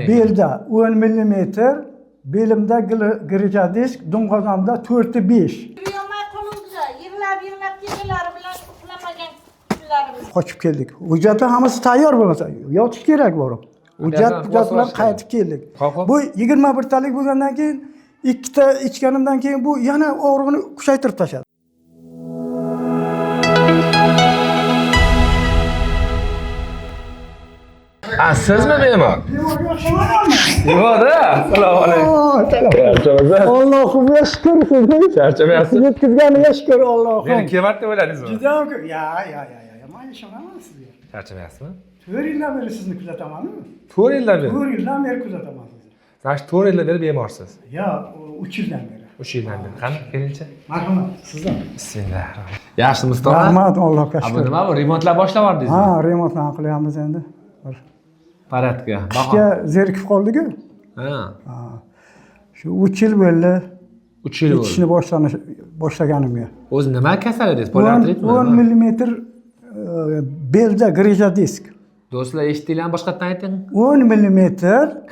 qanday? Belda 10 mm, belimda grija disk, do'ng'azamda 4-5. Yomay qo'limizda yig'lab kelinlari bilan uxlamagan kunlarimiz. Qochib keldik. Hujjatlar hammasi tayyor bo'lmasa, yotish kerak borib. Hujjat bilan qaytib keldik. Bu 21 talik bo'lgandan keyin, ikkita ichganimdan keyin bu yana og'riqni kuchaytirib tashladi. Sizmi bemor? Bemor-da. Assalomu alaykum. Allohga shukr sizni. Charchamayapsiz? Yetkazganiga shukr Allohim. Meni kim marta o'yladingizmi? Juda ko'p. Ya. Men ishonaman sizga. Charchamayapsizmi? 4 yildan beri sizni kuzataman-ku. 4 yildan beri. 4 yildan beri kuzataman sizni. Siz 4 yildan beri bemorsiz. Ya, 3 yildan beri. 3 yildan beri. Qani, kelinchi? Marhamat, sizdan. Bismillahirrohmanirrohim. Yaxshimisiz, tog'a? Rahmat, Allohga Bu shukr. nima bu? Remontlar boshlavordingizmi? Ha, remontlarni qilyapmiz endi. Paradga. Ishga zerikib qoldik-ku. Ha. Shu 3 yil bo'ldi. 3 yil bo'ldi. Ishni boshlaganimga. O'zi nima kasal edingiz? Poliartritmi? 10 mm belda grija disk. Do'stlar, eshitdinglarmi? Boshqatdan ayting. 10 mm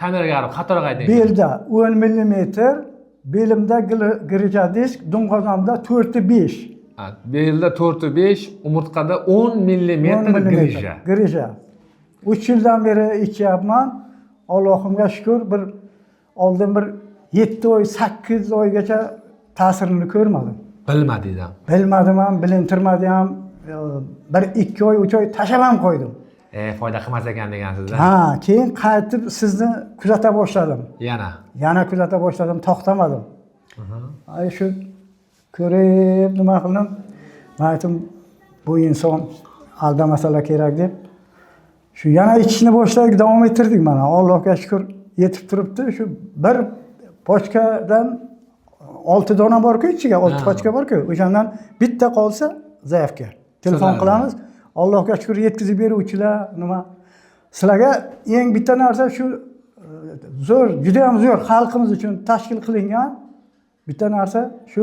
Kameraga qarab qatorga ayting. belda 10 mm, belimda grija disk, do'ng'azamda 4-5. Ha, belda 4-5, umurtqada 10 mm grija. Grija. 3 yildan beri ichyapman. Allohimga shukr, oldin bir 7 oy, 8 oygacha ta'sirini ko'rmadim. Bilmadingiz ham. Bilmadim ham, bilintirmadi ham. 1-2 oy, 3 oy tashlab ham qo'ydim. Foyda qilmas ekan degansizda. Ha, keyin qaytib sizni kuzata boshladim. Yana kuzata boshladim, to'xtamadim. Ay shu ko'rib nima qildim? Men aytdim, bu inson aldamasalar kerak deb. Shu yana ichishni boshladik, davom ettirdik mana. Allohga shukr yetib turibdi. Shu bir pochkadan 6 dona bor-ku, ichiga 6 pochka bor-ku. O'shandan bitta qolsa zaifga. Telefon qilamiz. Allohga shukr yetkazib beruvchilar nima. Sizlarga eng bitta narsa shu zo'r, juda ham zo'r xalqimiz uchun tashkil qilingan bitta narsa shu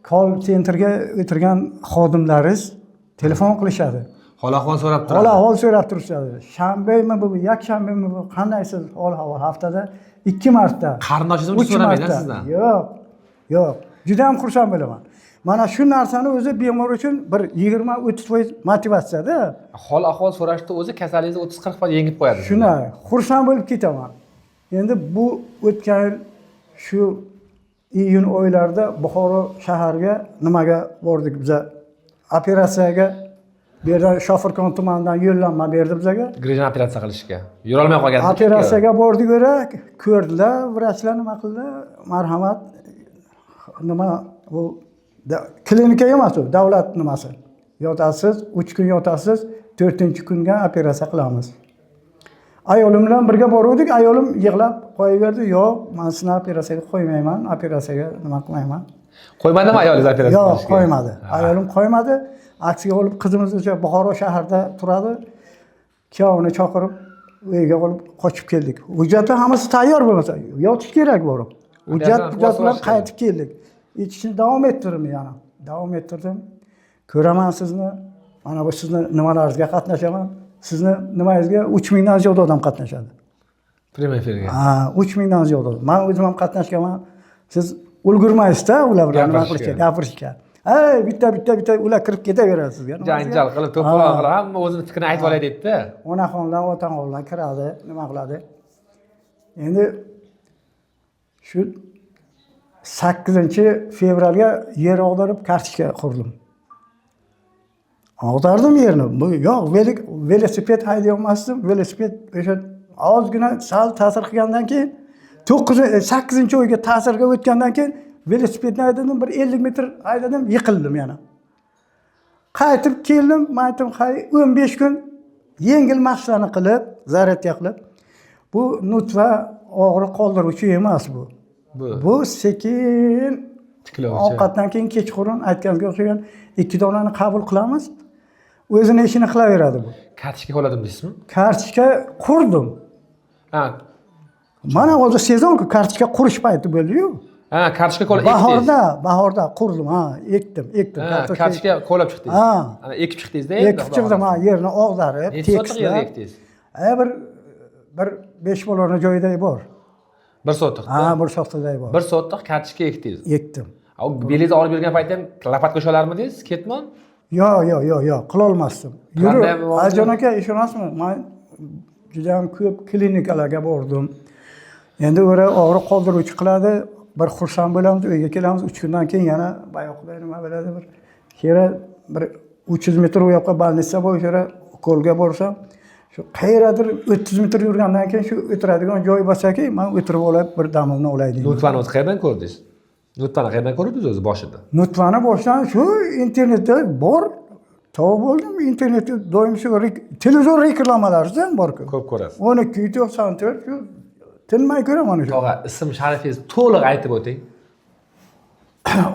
call centerga o'tirgan xodimlaringiz telefon qilishadi. Hol-ahvol so'rab turadi. Hol-ahvol so'rab turishadi. Shanbami bu, yakshanbami bu, qandaysiz? Hol-ahvol haftada 2 marta. Qarindoshingiz so'ramaydi sizdan. Yo'q. Juda ham xursand bo'laman. Mana shu narsani o'zi bemor uchun bir 20-30% motivatsiyada. Hol-ahvol so'rashda o'zi kasalligingizni 30-40% yengib qo'yadi. Shuna, xursand bo'lib ketaman. Endi bu o'tgan yil shu iyun oylarida Buxoro shaharga nimaga bordik biz? Operatsiyaga bu yerdan Shofirkon tumanidan yo'llanma berdi bizga. Grijani operatsiya qilishga. Yura olmay qolgansiz. Operatsiyaga bordik, ko'rdilar, vrachlar nima qildi? Marhamat. Nima bu klinika emas u, davlat nimasi. Yotasiz, 3 kun yotasiz, 4-kunga operatsiya qilamiz. Ayolim bilan birga bordik, ayolim yig'lab qo'yaverdi. Yo'q, men sizni operatsiyaga qo'ymayman, operatsiyaga nima qilmayman. Qo'ymadimi ayolingiz operatsiya qilishga? Yo'q, qo'ymadi. Ayolim qo'ymadi. Aksiga olib qizimiz o'sha Buxoro shaharda turadi. Kuyovini chaqirib, uyga olib qochib keldik. Hujjatlar hammasi tayyor bo'lmasa, yotish kerak borib. Hujjat bilan qaytib keldik. İçishni davom ettirdim yana. Davom ettirdim. Ko'raman sizni. Mana bu sizni nimalaringizga qatnashaman. Sizni nimangizga 3000 dan ziyod odam qatnashadi. Prima efirga. Ha, 3000 dan ziyod odam. Men o'zim ham qatnashganman. Siz ulgurmaysizda ular bilan nima qilishga, gapirishga. Bitta ular kirib ketaveradi sizga. Janjal qilib, to'polon qilib, hamma o'zini fikrini aytib olay debdi. Onaxonlar, otaxonlar kiradi, nima qiladi. Endi shu 8-fevralga yer og'darib kartochka qurdim. Og'dardim yerni. Bu yo'q, velosiped hayday olmasdim. Velosiped o'sha ozgina sal ta'sir qilgandan keyin 8-oyga ta'sirga o'tgandan keyin velosipedni haydadim, bir 50 metr haydadim, yiqildim yana. Qaytib keldim, men aytdim, 15 kun yengil mashqlarni qilib, zaryadka qilib. Bu nutva og'riq qoldiruvchi emas bu. Bu sekin ovqatdan keyin kechqurun aytganga o'xshagan 2 donani qabul qilamiz. O'zini ishini qilaveradi bu. Kartochka qo'ladim deysizmi? Kartochka qurdim. Ha. Mana hozir sezon-ku kartochka qurish payti bo'ldi-yu. Ha, kartochka qo'lab ekdingiz. Bahorda qurdim, ekdim. Kartochka qo'lab chiqdingiz. Ana ekib chiqdingiz-da endi. Ekib chiqdim, yerni og'darib, tekislab ekdingiz. bir 5 bolaning joyiday bor. 1 sotix. Ha, bir soxtaday bor. 1 sotix kartoshka ekdingiz. Ekdim. O belingizni olib yurgan paytda ham lapatka ushalarmidingiz? Ketmon? Yo'q, qila olmasdim. Yurib, Qanday bo'ldi? Ajon aka, ishonasizmi? Men juda ham ko'p klinikalarga bordim. Endi o'ra og'riq qoldiruvchi qiladi, bir xursand bo'lamiz, uyga kelamiz, 3 kundan keyin yana bayoqda nima bo'ladi bir kera bir 300 metr u yoqqa больница bor, o'sha ukolga borsam, shu qayerdadir 30 metr yurgandan keyin shu o'tiradigan joy bo'lsa-ki, men o'tirib olib bir damimni olay deyman. Nutvani o'zi qayerdan ko'rdingiz? Nutvani qayerdan ko'rdingiz o'zi boshida? Nutvani boshdan shu internetda bor, topib oldim. Internetda doim shu televizor reklamalarida ham bor-ku. Ko'p ko'rasiz. 1294 shu tinmay ko'raman shu. Tog'a, ism sharifingizni to'liq aytib o'ting.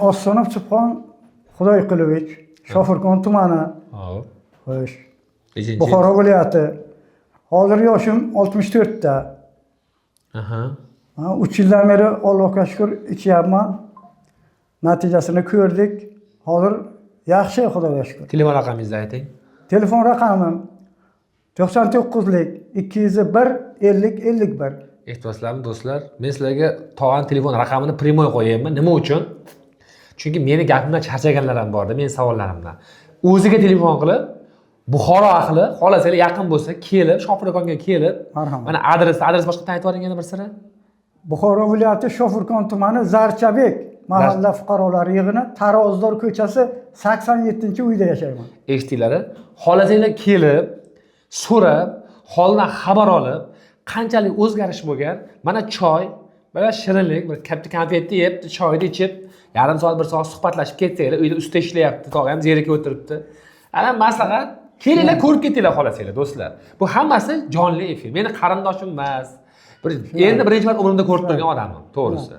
Ostonov Subhon Xudoyqilovich, Shofirkon tumani. Hop. Xo'sh. Nechinchi? Buxoro viloyati. Hozir yoshim 64 ta. Aha. 3 yildan beri Allohga shukr ichyapman. Natijasini ko'rdik. Hozir yaxshi, Xudoga shukr. Telefon raqamingizni ayting. Telefon raqamim 99lik 201 50 51. Ehtiroslarni do'stlar, men sizlarga tog'ani telefon raqamini primoy qo'yayman. Nima uchun? Chunki meni gapimdan charchaganlar ham borda, men savollarimdan. O'ziga telefon qilib, Buxoro ahli, xolasanglar yaqin bo'lsa, kelib, Shofirkonga kelib, marhamat. mana adres boshqa aytib yuboring yana bir sira. Buxoro viloyati Shofirkon tumani Zarchabek mahalla fuqarolar yig'ini Tarozdor ko'chasi 87-uyda yashayman. Eshitdinglar? Xolasanglar kelib, so'rab, holdan xabar olib, qanchalik o'zgarish bo'lgan, mana choy, mana shirinlik, bir katta konfetni yeb, choyni ichib, yarim soat, 1 soat suhbatlashib ketsanglar, uyda ustda ishlayapti, tog'a ham zerikib o'tiribdi. Ana maslahat, kelinglar ko'rib ketinglar xolasanglar, do'stlar. Bu hammasi jonli efir. Meni qarindoshim emas. Endi birinchi marta umrimda ko'rib turgan odamim, to'g'risi.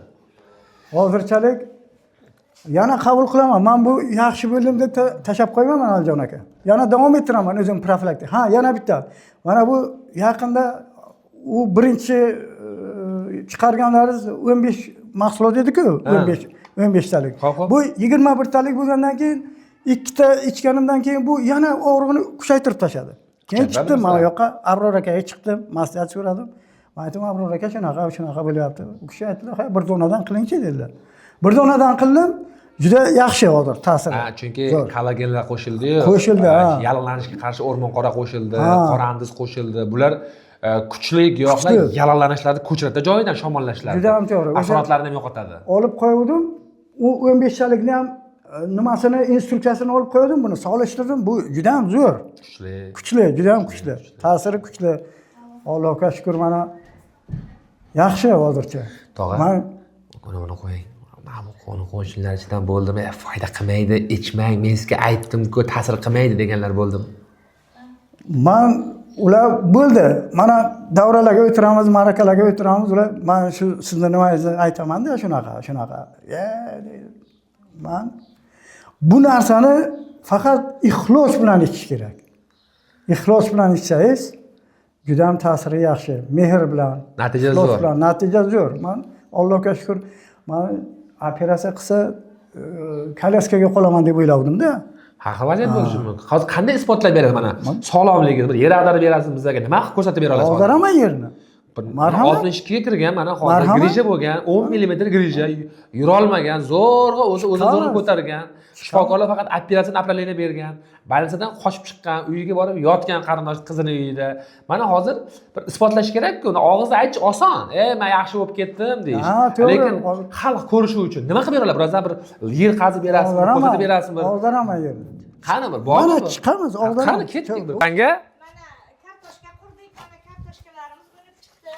Hozirchalik yana qabul qilaman. Men bu yaxshi bo'ldim deb tashab qo'ymayman Aljon aka. Yana davom ettiraman o'zim profilaktik. Ha, yana bitta. Mana bu yaqinda u birinchi chiqarganlaringiz 15 mahsulot edi-ku, 15 talik. Bu 21 talik bo'lgandan keyin ikkita ichganimdan keyin bu yana og'riqni kuchaytirib tashladi. Keyin chiqdim, mana bu yoqqa Abror akaga chiqdim, maslahat so'radim. Men aytdim, Abror aka shunaqa bo'lyapti. U kishi aytdilar, "Ha, bir donadan qiling-chi" dedilar. Bir donadan qildim, juda yaxshi hozir ta'siri. Ha, chunki kollagenlar qo'shildi-yu. Qo'shildi, ha. Yallig'lanishga qarshi o'rmon qora qo'shildi, qorandiz qo'shildi. Bular kuchli giyohlar yallig'lanishlarni ko'chiradi joyidan, shamollashlarni. Juda ham to'g'ri. Asoratlarni ham yo'qotadi. Olib qo'ydim. U 15 talikni ham nimasini, instruksiyasini olib qo'ydim, buni solishtirdim. Bu juda ham zo'r. Kuchli, juda ham kuchli. Ta'siri kuchli. Allohga shukr, mana yaxshi hozircha. Tog'a. Buni qo'ying. Mana bu qo'shnilar ichidan bo'ldimi? Foyda qilmaydi, ichmang, men sizga aytdim-ku, ta'sir qilmaydi deganlar bo'ldimi? Men ular bo'ldi. Mana davralarga o'tiramiz, ma'rakalarga o'tiramiz, ular men shu sizni nimangizni aytaman-da, shunaqa. Men bu narsani faqat ixlos bilan ichish kerak. Ixlos bilan ichsangiz juda ham ta'siri yaxshi, mehr bilan, natija zo'r. Natija zo'r. Men Allohga shukr, men operatsiya qilsa kolyaskaga qolaman deb o'ylavdim-da. Haqiqat vaziyat bo'lishi mumkin. Hozir qanday isbotlab berasiz mana? Sog'lomligini bir yer ag'darib berasiz bizlarga. Nima qilib ko'rsatib bera olasiz? Ag'daraman yerni. Marhamat. 62 ga kirgan, mana hozir grija bo'lgan, 10 mm grija, yura olmagan, zo'rg'a o'zini ko'targan. Shifokorlar faqat operatsiya направление bergan. Больницаdan qochib chiqqan, uyiga borib yotgan qarindosh qizining uyida. Mana hozir bir isbotlash kerak-ku. Og'izda aytish oson. Men yaxshi bo'lib ketdim deyish. Lekin xalq ko'rishi uchun nima qilib beradilar? Birozdan bir yer qazib berasizmi, ko'rsatib berasizmi? Ag'daraman yerni. Qani bir bormi? Mana chiqamiz, ag'daraman. Qani ketdik. Qanga? Mana kartoshka qurdik, mana kartoshkalarimiz bo'lib chiqdi.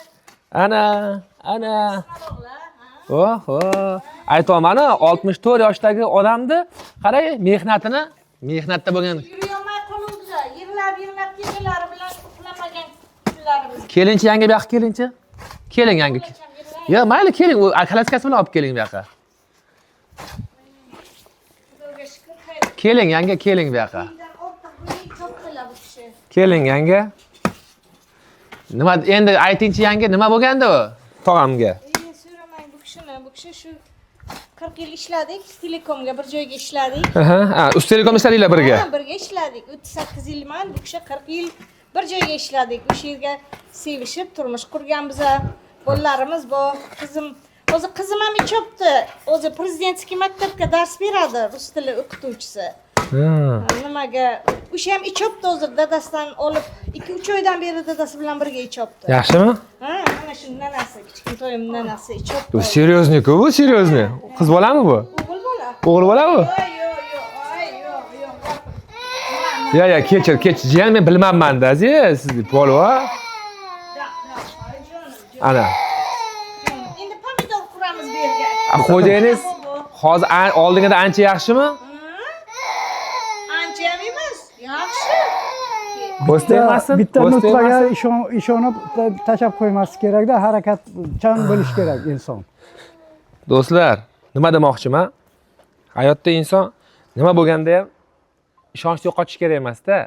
Ana. Malog'lar, ha. Aytolmani 64 yoshdagi odamni qarang, mehnatda bo'lgan. Yurmay qoluvdi. Yirlab kelganlari bilan uxlamagan kunlarimiz. Kelinchi yangi bu yoqqa kelinchi. Keling yangi. Yo, mayli keling, u kalaskasi bilan olib keling bu yoqqa. Xudoga shukr, xayr. Keling yangi, keling bu yoqqa. Bundan ortiq buning cho'qqilar bu kishi. Keling yangi. Nima endi aytingchi yangi, nima bo'lgandi u? Tog'amga. So'ramang bu kishini. Bu kishi shu 40 yil ishladik, Telekomga bir joyga ishladik. Ustelikom ishladinglar birga. Ha, birga ishladik. 38 yilman, bu kishi 40 yil bir joyga ishladik. O'sha yerga sevishib turmush qurganmiz. Bolalarimiz bor. Qizim ham ichibdi. O'zi prezidentskiy maktabga dars beradi, rus tili o'qituvchisi. Nimaga? O'sha ham ichibdi o'zi dadasidan olib 2-3 oydan beri dadasi bilan birga ichibdi. Yaxshimi? Ha, mana shu nanasi, kichkina to'yim nanasi ichibdi. Bu seriozniy-ku, bu seriozniy. Qiz bolami bu? O'g'il bola. O'g'il bola bu? Yo'q. Ya, kechir. Jiyan men bilmayman-da, siz polvon. Ana. Endi pomidor quramiz bu yerga. Xo'jayingiz hozir oldingida ancha yaxshimi? Ancha ham emas. Yaxshi. Bo'sta emasin? Bitta nutfaga ishonib tashab qo'ymaslik kerakda, harakatchan bo'lish kerak inson. Do'stlar, nima demoqchiman? Hayotda inson nima bo'lganda ham ishonchni yo'qotish kerak emas-da.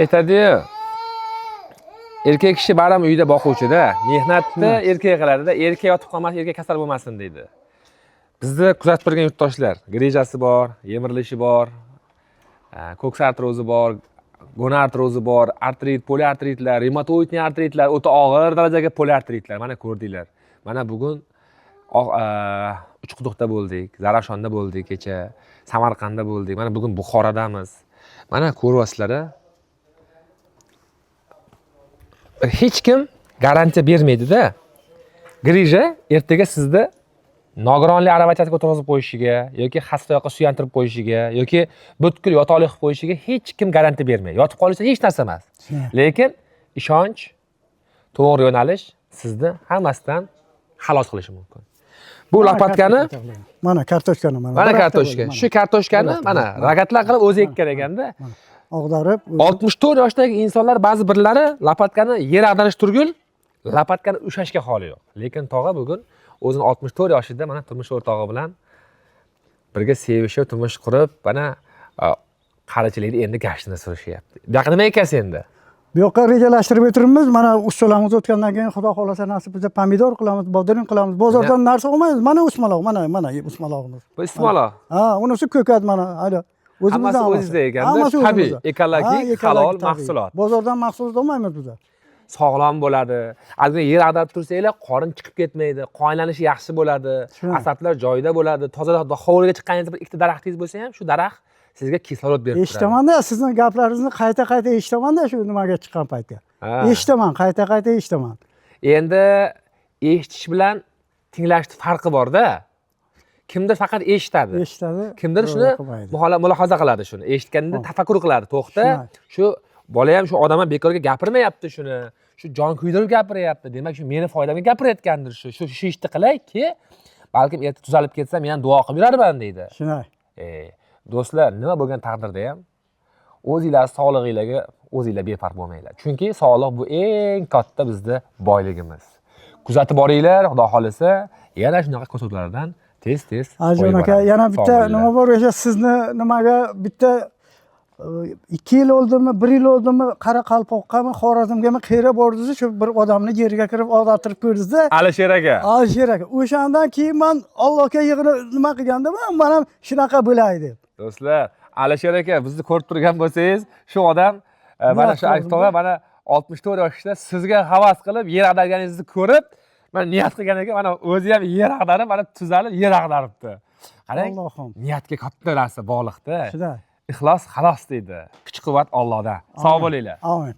Aytadi-yu, erkak kishi barham uyda boquvchi-da, mehnatni erkak qiladi-da, erkak yotib qolmasin, erkak kasal bo'lmasin deydi. Bizni kuzatib turgan yurtdoshlar, grejasi bor, yemirilishi bor, ko'ks artrozi bor, gonartrozi bor, artrit, poliartritlar, reumatoidniy artritlar, o'ta og'ir darajadagi poliartritlar. Mana ko'rdinglar. Mana bugun Uchquduqda bo'ldik, Zarafshonda bo'ldik kecha, Samarqandda bo'ldik. Mana bugun Buxorodamiz. Mana ko'ryapsizlar-a? Hech kim garantiya bermaydi-da. Grija ertaga sizni nogironlik aravachasiga o'tkazib qo'yishiga yoki xastayoqqa suyantirib qo'yishiga yoki butkul yotoqlik qilib qo'yishiga hech kim garantiya bermaydi. Yotib qolsa hech narsa emas. Lekin ishonch, to'g'ri yo'nalish sizni hammasidan xalos qilishi mumkin. Bu lopatkani mana kartoshkani mana kartoshka. Shu kartoshkani mana ragatlar qilib o'zi ekkan ekanda. Og'darib 64 yoshdagi insonlar ba'zi birlari lopatkani yer ag'darish turgul, lopatkani ushashga holi yo'q. Lekin tog'a bugun o'zini 64 yoshida mana turmush o'rtog'i bilan birga sevishib, turmush qurib, mana qarichilikda endi gashtini surishyapti. Bu yoqqa nima ekasiz endi? bu yoqqa rejalashtirib o'tiribmiz. Mana ustalamiz o'tgandan keyin xudo xolasa nasib etsa pomidor qilamiz, bodring qilamiz. Bozordan narsa olmaymiz. Mana usmaloq, mana usmalog'imiz. Bu ismaloq. Ha, unisi ko'kat mana. Hali Hammasi o'zingizda ekanda, tabiiy, ekologik, halol mahsulot. Bozordan mahsulot olmaymiz biz. Sog'lom bo'ladi. Agar yer ag'darib tursanglar, qorin chiqib ketmaydi, qo'ylanishi yaxshi bo'ladi, asablar joyida bo'ladi. Toza hovliga chiqqaningizda bir ikkita daraxtingiz bo'lsa ham, shu daraxt sizga kislorod berib turadi. Eshitaman-da, sizning gaplaringizni qayta eshitaman-da shu nimaga chiqqan paytda. Eshitaman, qayta eshitaman. Endi eshitish bilan tinglashning farqi bor-da. Kimdir faqat eshitadi. Kimdir shuni mulohaza qiladi shuni. Eshitganda tafakkur qiladi. To'xta, shu bola ham shu odam ham bekorga gapirmayapti shuni. Shu jon kuydirib gapiryapti. Demak, shu meni foydamga gapirayotgandir shu. Shu ishni qilayki, balkim erta tuzalib ketsam, men ham duo qilib yurarman deydi. Shunday. Do'stlar, nima bo'lgan taqdirda ham o'zingizlar sog'lig'ingizga o'zingizlar befarq bo'lmanglar. Chunki sog'liq bu eng katta bizning boyligimiz. Kuzatib boringlar, xudo xolisa, yana shunaqa ko'rsatuvlardan tez Ajon aka, yana bitta nima bor o'sha sizni nimaga bitta 2 yil oldimi, 1 yil oldimi Qoraqalpoqqami, Xorazmgami qayerga bordingiz, shu bir odamni yerga kirib odattirib ko'rdingiz-da. Alisher aka. O'shandan keyin men Allohga yig'ini nima qilgandim, men ham shunaqa bo'lay deb. Do'stlar, Alisher aka, bizni ko'rib turgan bo'lsangiz, shu odam mana shu aktyor mana 64 yoshda sizga havas qilib, yer ag'darganingizni ko'rib, mana niyat qilgan ekan, mana o'zi ham yer ag'darib, mana tuzalib, yer ag'daribdi. Qarang, Allohim. Niyatga katta narsa bog'liqda. Shunday. Ixlos xalos deydi. Kuch-quvvat Allohdan. Sog' bo'linglar. Amin.